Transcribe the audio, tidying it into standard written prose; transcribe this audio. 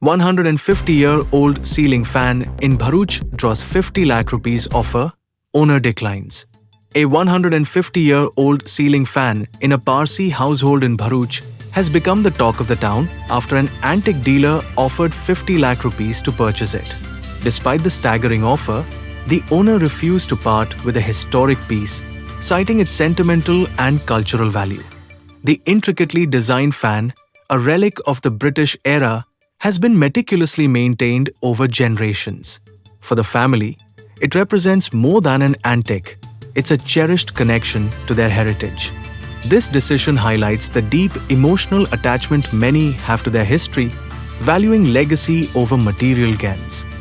150-year-old ceiling fan in Bharuch draws 50 lakh rupees offer, owner declines. A 150-year-old ceiling fan in a Parsi household in Bharuch has become the talk of the town after an antique dealer offered 50 lakh rupees to purchase it. Despite the staggering offer, the owner refused to part with a historic piece, citing its sentimental and cultural value. The intricately designed fan, a relic of the British era, has been meticulously maintained over generations. For the family, it represents more than an antique. It's a cherished connection to their heritage. This decision highlights the deep emotional attachment many have to their history, valuing legacy over material gains.